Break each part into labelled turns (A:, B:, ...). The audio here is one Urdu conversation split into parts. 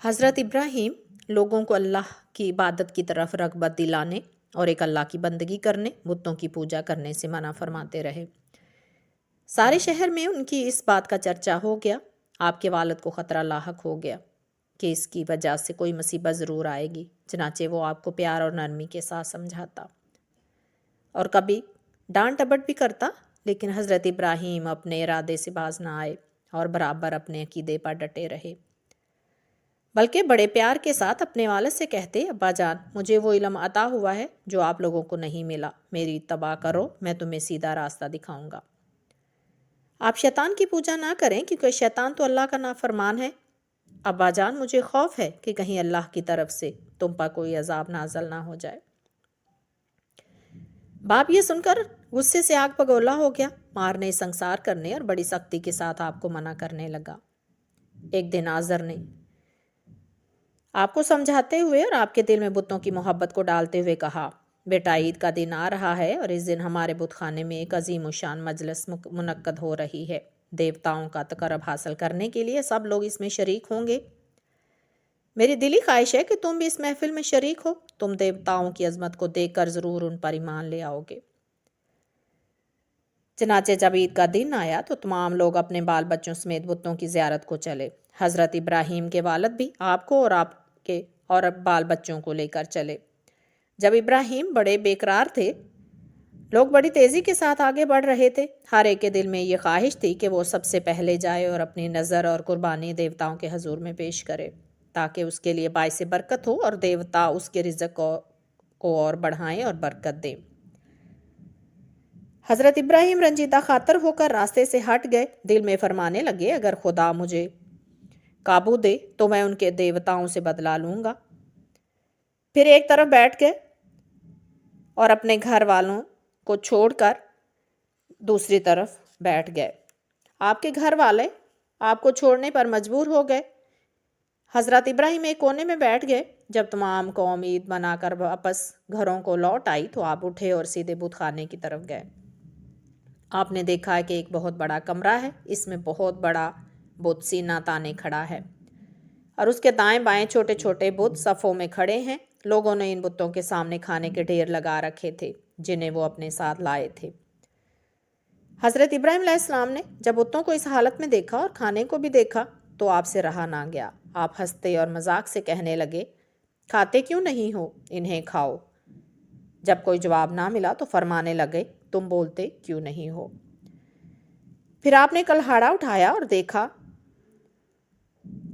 A: حضرت ابراہیم لوگوں کو اللہ کی عبادت کی طرف رغبت دلانے اور ایک اللہ کی بندگی کرنے، بتوں کی پوجا کرنے سے منع فرماتے رہے۔ سارے شہر میں ان کی اس بات کا چرچا ہو گیا۔ آپ کے والد کو خطرہ لاحق ہو گیا کہ اس کی وجہ سے کوئی مصیبت ضرور آئے گی، چنانچہ وہ آپ کو پیار اور نرمی کے ساتھ سمجھاتا اور کبھی ڈانٹ ڈپٹ بھی کرتا، لیکن حضرت ابراہیم اپنے ارادے سے باز نہ آئے اور برابر اپنے عقیدے پر ڈٹے رہے، بلکہ بڑے پیار کے ساتھ اپنے والد سے کہتے، ابا جان، مجھے وہ علم عطا ہوا ہے جو آپ لوگوں کو نہیں ملا، میری اتباع کرو، میں تمہیں سیدھا راستہ دکھاؤں گا۔ آپ شیطان کی پوجا نہ کریں کیونکہ شیطان تو اللہ کا نافرمان ہے۔ ابا جان، مجھے خوف ہے کہ کہیں اللہ کی طرف سے تم پر کوئی عذاب نازل نہ ہو جائے۔ باپ یہ سن کر غصے سے آگ بگولا ہو گیا، مارنے، سنسار کرنے اور بڑی سختی کے ساتھ آپ کو منع کرنے لگا۔ ایک دن آزر نے آپ کو سمجھاتے ہوئے اور آپ کے دل میں بتوں کی محبت کو ڈالتے ہوئے کہا، بیٹا، عید کا دن آ رہا ہے اور اس دن ہمارے بت خانے میں ایک عظیم الشان مجلس منعقد ہو رہی ہے۔ دیوتاؤں کا تقرب حاصل کرنے کے لیے سب لوگ اس میں شریک ہوں گے۔ میری دلی خواہش ہے کہ تم بھی اس محفل میں شریک ہو۔ تم دیوتاؤں کی عظمت کو دیکھ کر ضرور ان پر ایمان لے آؤ گے۔ چنانچہ جب عید کا دن آیا تو تمام لوگ اپنے بال بچوں سمیت بتوں کی زیارت کو چلے۔ حضرت ابراہیم کے والد بھی آپ کو اور آپ کے اور بال بچوں کو لے کر چلے۔ جب ابراہیم بڑے بے قرار تھے، لوگ بڑی تیزی کے ساتھ آگے بڑھ رہے تھے۔ ہر ایک کے دل میں یہ خواہش تھی کہ وہ سب سے پہلے جائے اور اپنی نظر اور قربانی دیوتاؤں کے حضور میں پیش کرے، تاکہ اس کے لیے باعث برکت ہو اور دیوتا اس کے رزق کو اور بڑھائیں اور برکت دیں۔ حضرت ابراہیم رنجیدہ خاطر ہو کر راستے سے ہٹ گئے، دل میں فرمانے لگے، اگر خدا مجھے قابو دے تو میں ان کے دیوتاؤں سے بدلہ لوں گا۔ پھر ایک طرف بیٹھ گئے اور اپنے گھر والوں کو چھوڑ کر دوسری طرف بیٹھ گئے۔ آپ کے گھر والے آپ کو چھوڑنے پر مجبور ہو گئے۔ حضرت ابراہیم ایک کونے میں بیٹھ گئے۔ جب تمام قوم عید منا کر واپس گھروں کو لوٹ آئی تو آپ اٹھے اور سیدھے بت خانے کی طرف گئے۔ آپ نے دیکھا کہ ایک بہت بڑا کمرہ ہے، اس میں بہت بڑا بت سینہ تانے کھڑا ہے اور اس کے دائیں بائیں چھوٹے چھوٹے بت صفوں میں کھڑے ہیں۔ لوگوں نے ان بتوں کے سامنے کھانے کے ڈھیر لگا رکھے تھے جنہیں وہ اپنے ساتھ لائے تھے۔ حضرت ابراہیم علیہ السلام نے جب بتوں کو اس حالت میں دیکھا اور کھانے کو بھی دیکھا تو آپ سے رہا نہ گیا۔ آپ ہنستے اور مذاق سے کہنے لگے، کھاتے کیوں نہیں ہو؟ انہیں کھاؤ۔ جب کوئی جواب نہ ملا تو فرمانے لگے، تم بولتے کیوں نہیں ہو؟ پھر آپ نے کلہاڑا اٹھایا اور دیکھا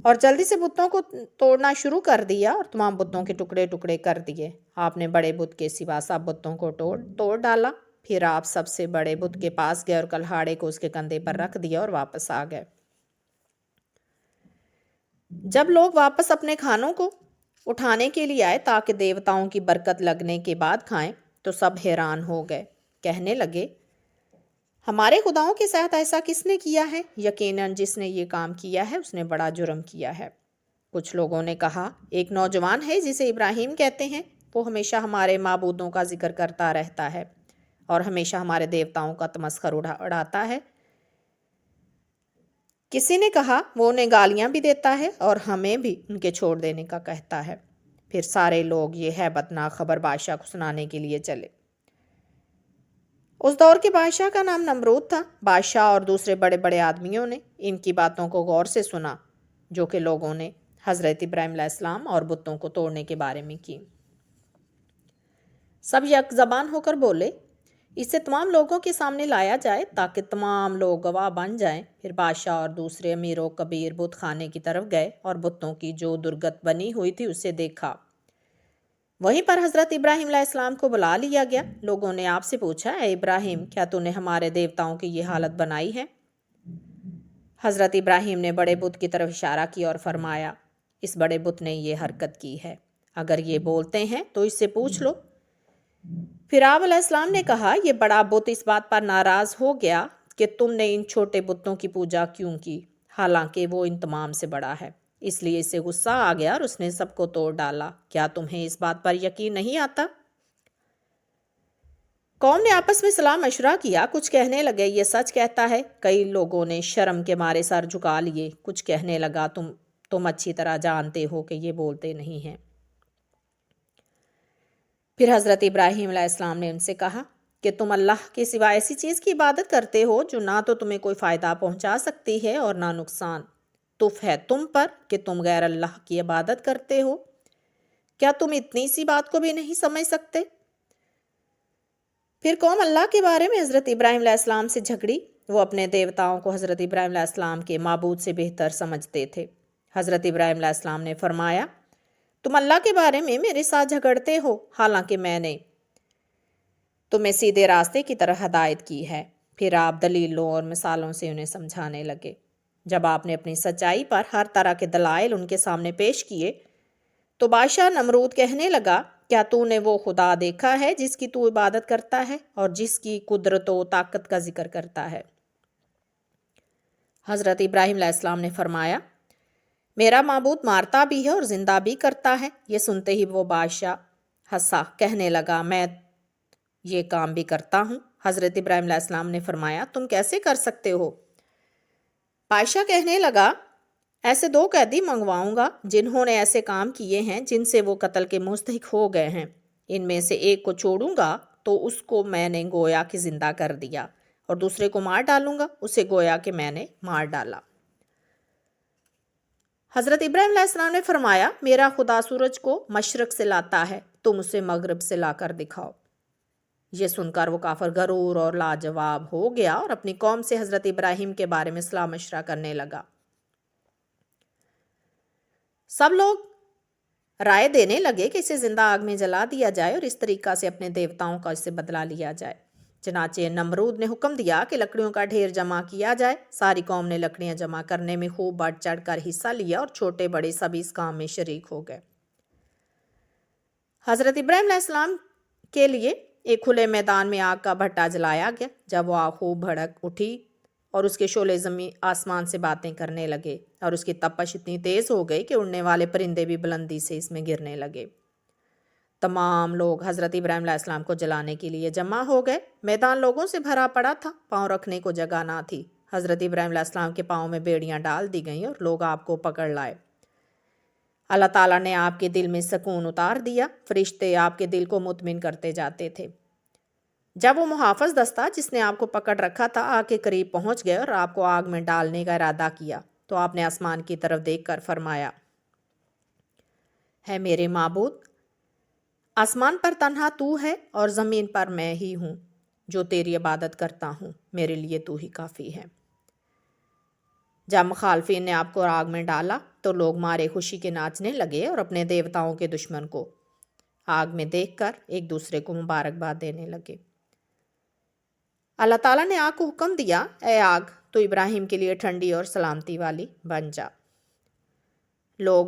A: اور جلدی سے بتوں کو توڑنا شروع کر دیا اور تمام بتوں کے ٹکڑے ٹکڑے کر دیے۔ آپ نے بڑے بت کے سوا سب بتوں کو توڑ ڈالا۔ پھر آپ سب سے بڑے بت کے پاس گئے اور کلہاڑے کو اس کے کندھے پر رکھ دیا اور واپس آ گئے۔ جب لوگ واپس اپنے کھانوں کو اٹھانے کے لیے آئے تاکہ دیوتاؤں کی برکت لگنے کے بعد کھائیں تو سب حیران ہو گئے، کہنے لگے، ہمارے خداؤں کے ساتھ ایسا کس نے کیا ہے؟ یقیناً جس نے یہ کام کیا ہے اس نے بڑا جرم کیا ہے۔ کچھ لوگوں نے کہا، ایک نوجوان ہے جسے ابراہیم کہتے ہیں، وہ ہمیشہ ہمارے معبودوں کا ذکر کرتا رہتا ہے اور ہمیشہ ہمارے دیوتاؤں کا تمسخر اڑاتا ہے۔ کسی نے کہا، وہ انہیں گالیاں بھی دیتا ہے اور ہمیں بھی ان کے چھوڑ دینے کا کہتا ہے۔ پھر سارے لوگ یہ ہیبت ناک خبر بادشاہ کو سنانے کے لیے چلے۔ اس دور کے بادشاہ کا نام نمرود تھا۔ بادشاہ اور دوسرے بڑے بڑے آدمیوں نے ان کی باتوں کو غور سے سنا جو کہ لوگوں نے حضرت ابراہیم علیہ السلام اور بتوں کو توڑنے کے بارے میں کی۔ سب یک زبان ہو کر بولے، اسے تمام لوگوں کے سامنے لایا جائے تاکہ تمام لوگ گواہ بن جائیں۔ پھر بادشاہ اور دوسرے امیر و کبیر بت خانے کی طرف گئے اور بتوں کی جو درگت بنی ہوئی تھی اسے دیکھا۔ وہیں پر حضرت ابراہیم علیہ السلام کو بلا لیا گیا۔ لوگوں نے آپ سے پوچھا، اے ابراہیم، کیا تو نے ہمارے دیوتاؤں کی یہ حالت بنائی ہے؟ حضرت ابراہیم نے بڑے بت کی طرف اشارہ کیا اور فرمایا، اس بڑے بت نے یہ حرکت کی ہے، اگر یہ بولتے ہیں تو اس سے پوچھ لو۔ پھر آپ علیہ السلام نے کہا، یہ بڑا بت اس بات پر ناراض ہو گیا کہ تم نے ان چھوٹے بتوں کی پوجا کیوں کی، حالانکہ وہ ان تمام سے بڑا ہے، اس لیے اسے غصہ آ گیا اور اس نے سب کو توڑ ڈالا۔ کیا تمہیں اس بات پر یقین نہیں آتا؟ قوم نے آپس میں صلاح مشورہ کیا، کچھ کہنے لگے، یہ سچ کہتا ہے۔ کئی لوگوں نے شرم کے مارے سر جھکا لیے۔ کچھ کہنے لگا، تم اچھی طرح جانتے ہو کہ یہ بولتے نہیں ہیں۔ پھر حضرت ابراہیم علیہ السلام نے ان سے کہا کہ تم اللہ کے سوا ایسی چیز کی عبادت کرتے ہو جو نہ تو تمہیں کوئی فائدہ پہنچا سکتی ہے اور نہ نقصان۔ تف ہے تم پر کہ تم غیر اللہ کی عبادت کرتے ہو۔ کیا تم اتنی سی بات کو بھی نہیں سمجھ سکتے؟ پھر قوم اللہ کے بارے میں حضرت ابراہیم علیہ السلام سے جھگڑی۔ وہ اپنے دیوتاؤں کو حضرت ابراہیم علیہ السلام کے معبود سے بہتر سمجھتے تھے۔ حضرت ابراہیم علیہ السلام نے فرمایا، تم اللہ کے بارے میں میرے ساتھ جھگڑتے ہو، حالانکہ میں نے تمہیں سیدھے راستے کی طرح ہدایت کی ہے۔ پھر آپ دلیلوں اور مثالوں سے انہیں سمجھانے لگے۔ جب آپ نے اپنی سچائی پر ہر طرح کے دلائل ان کے سامنے پیش کیے تو بادشاہ نمرود کہنے لگا، کیا تو نے وہ خدا دیکھا ہے جس کی تو عبادت کرتا ہے اور جس کی قدرت و طاقت کا ذکر کرتا ہے؟ حضرت ابراہیم علیہ السلام نے فرمایا، میرا معبود مارتا بھی ہے اور زندہ بھی کرتا ہے۔ یہ سنتے ہی وہ بادشاہ ہنسا، کہنے لگا، میں یہ کام بھی کرتا ہوں۔ حضرت ابراہیم علیہ السلام نے فرمایا، تم کیسے کر سکتے ہو؟ بادشاہ کہنے لگا، ایسے 2 قیدی منگواؤں گا جنہوں نے ایسے کام کیے ہیں جن سے وہ قتل کے مستحق ہو گئے ہیں۔ ان میں سے ایک کو چھوڑوں گا تو اس کو میں نے گویا کہ زندہ کر دیا، اور دوسرے کو مار ڈالوں گا، اسے گویا کہ میں نے مار ڈالا۔ حضرت ابراہیم علیہ السلام نے فرمایا، میرا خدا سورج کو مشرق سے لاتا ہے، تم اسے مغرب سے لا کر دکھاؤ۔ یہ سن کر وہ کافر غرور اور لاجواب ہو گیا اور اپنی قوم سے حضرت ابراہیم کے بارے میں صلاح مشورہ کرنے لگا۔ سب لوگ رائے دینے لگے کہ اسے زندہ آگ میں جلا دیا جائے اور اس طریقہ سے اپنے دیوتاؤں کا اس سے بدلہ لیا جائے۔ چنانچہ نمرود نے حکم دیا کہ لکڑیوں کا ڈھیر جمع کیا جائے۔ ساری قوم نے لکڑیاں جمع کرنے میں خوب بڑھ چڑھ کر حصہ لیا اور چھوٹے بڑے سبھی اس کام میں شریک ہو گئے۔ حضرت ابراہیم علیہ السلام کے لیے ایک کھلے میدان میں آگ کا بھٹا جلایا گیا۔ جب وہ آگ خوب بھڑک اٹھی اور اس کے شعلے زمین آسمان سے باتیں کرنے لگے اور اس کی تپش اتنی تیز ہو گئی کہ اڑنے والے پرندے بھی بلندی سے اس میں گرنے لگے۔ تمام لوگ حضرت ابراہیم علیہ السلام کو جلانے کے لیے جمع ہو گئے۔ میدان لوگوں سے بھرا پڑا تھا، پاؤں رکھنے کو جگہ نہ تھی۔ حضرت ابراہیم علیہ السلام کے پاؤں میں بیڑیاں ڈال دی گئیں اور لوگ آپ کو پکڑ لائے۔ اللہ تعالیٰ نے آپ کے دل میں سکون اتار دیا۔ فرشتے آپ کے دل کو مطمئن کرتے جاتے تھے۔ جب وہ محافظ دستہ جس نے آپ کو پکڑ رکھا تھا آگ کے قریب پہنچ گئے اور آپ کو آگ میں ڈالنے کا ارادہ کیا تو آپ نے آسمان کی طرف دیکھ کر فرمایا، ہے میرے معبود، آسمان پر تنہا تو ہے اور زمین پر میں ہی ہوں جو تیری عبادت کرتا ہوں، میرے لیے تو ہی کافی ہے۔ جب مخالفین نے آپ کو آگ میں ڈالا تو لوگ مارے خوشی کے ناچنے لگے اور اپنے دیوتاؤں کے دشمن کو آگ میں دیکھ کر ایک دوسرے کو مبارکباد دینے لگے۔ اللہ تعالیٰ نے آگ کو حکم دیا، اے آگ، تو ابراہیم کے لیے ٹھنڈی اور سلامتی والی بن جا۔ لوگ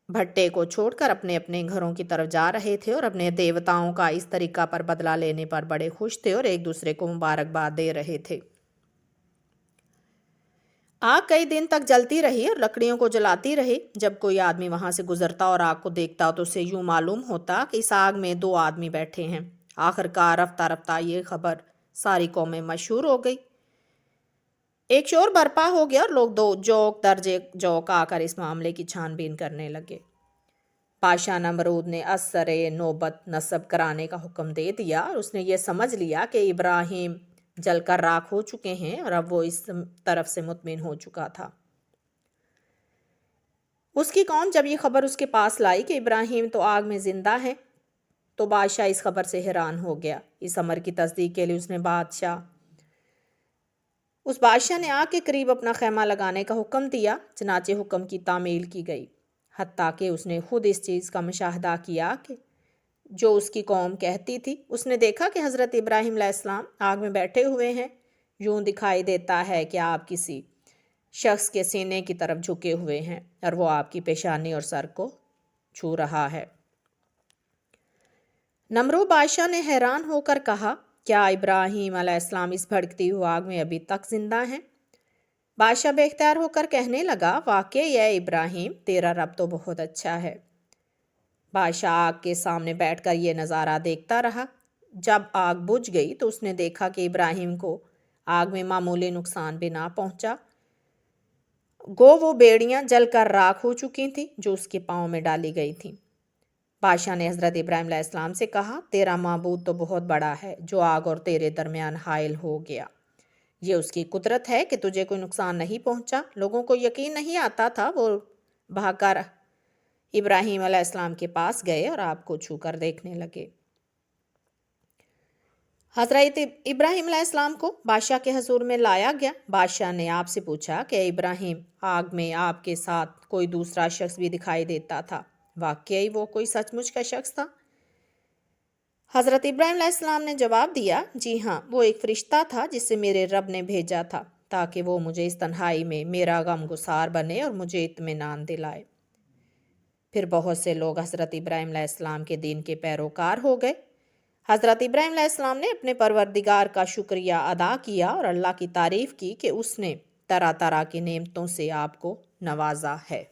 A: بھٹے کو چھوڑ کر اپنے اپنے گھروں کی طرف جا رہے تھے اور اپنے دیوتاؤں کا اس طریقہ پر بدلہ لینے پر بڑے خوش تھے اور ایک دوسرے کو مبارکباد دے رہے تھے۔ آگ کئی دن تک جلتی رہی اور لکڑیوں کو جلاتی رہی۔ جب کوئی آدمی وہاں سے گزرتا اور آگ کو دیکھتا تو اسے یوں معلوم ہوتا کہ اس آگ میں 2 آدمی بیٹھے ہیں۔ آخر کار رفتہ رفتہ یہ خبر ساری قوم میں مشہور ہو گئی۔ ایک شور برپا ہو گیا اور لوگ 2 جوک درجے جوک آ کر اس معاملے کی چھان بین کرنے لگے۔ بادشاہ نمرود نے اثر نوبت نصب کرانے کا حکم دے دیا اور اس نے یہ سمجھ لیا کہ ابراہیم جل کر راکھ ہو چکے ہیں اور اب وہ اس طرف سے مطمئن ہو چکا تھا۔ اس کی قوم جب یہ خبر اس کے پاس لائی کہ ابراہیم تو آگ میں زندہ ہے تو بادشاہ اس خبر سے حیران ہو گیا۔ اس امر کی تصدیق کے لیے اس بادشاہ نے آگ کے قریب اپنا خیمہ لگانے کا حکم دیا۔ چنانچہ حکم کی تعمیل کی گئی، حتیٰ کہ اس نے خود اس چیز کا مشاہدہ کیا کہ جو اس کی قوم کہتی تھی۔ اس نے دیکھا کہ حضرت ابراہیم علیہ السلام آگ میں بیٹھے ہوئے ہیں۔ یوں دکھائی دیتا ہے کہ آپ کسی شخص کے سینے کی طرف جھکے ہوئے ہیں اور وہ آپ کی پیشانی اور سر کو چھو رہا ہے۔ نمرود بادشاہ نے حیران ہو کر کہا، کیا ابراہیم علیہ السلام اس بھڑکتی ہوئی آگ میں ابھی تک زندہ ہیں؟ بادشاہ بے اختیار ہو کر کہنے لگا، واقعی اے ابراہیم، تیرا رب تو بہت اچھا ہے۔ بادشاہ آگ کے سامنے بیٹھ کر یہ نظارہ دیکھتا رہا۔ جب آگ بجھ گئی تو اس نے دیکھا کہ ابراہیم کو آگ میں معمولی نقصان بھی نہ پہنچا گو وہ بیڑیاں جل کر راکھ ہو چکی تھیں جو اس کے پاؤں میں ڈالی گئی تھیں۔ بادشاہ نے حضرت ابراہیم علیہ السلام سے کہا، تیرا معبود تو بہت بڑا ہے جو آگ اور تیرے درمیان حائل ہو گیا۔ یہ اس کی قدرت ہے کہ تجھے کوئی نقصان نہیں پہنچا۔ لوگوں کو یقین نہیں آتا تھا، وہ بھاگ کر ابراہیم علیہ السلام کے پاس گئے اور آگ کو چھو کر دیکھنے لگے۔ حضرت ابراہیم علیہ السلام کو بادشاہ کے حضور میں لایا گیا۔ بادشاہ نے آپ سے پوچھا کہ اے ابراہیم، آگ میں آپ کے ساتھ کوئی دوسرا شخص بھی دکھائی دیتا تھا؟ واقعی وہ کوئی سچ مچ کا شخص تھا؟ حضرت ابراہیم علیہ السلام نے جواب دیا، جی ہاں، وہ ایک فرشتہ تھا جسے میرے رب نے بھیجا تھا تاکہ وہ مجھے اس تنہائی میں میرا غم گسار بنے اور مجھے اطمینان دلائے۔ پھر بہت سے لوگ حضرت ابراہیم علیہ السلام کے دین کے پیروکار ہو گئے۔ حضرت ابراہیم علیہ السلام نے اپنے پروردگار کا شکریہ ادا کیا اور اللہ کی تعریف کی کہ اس نے طرح طرح کی نعمتوں سے آپ کو نوازا ہے۔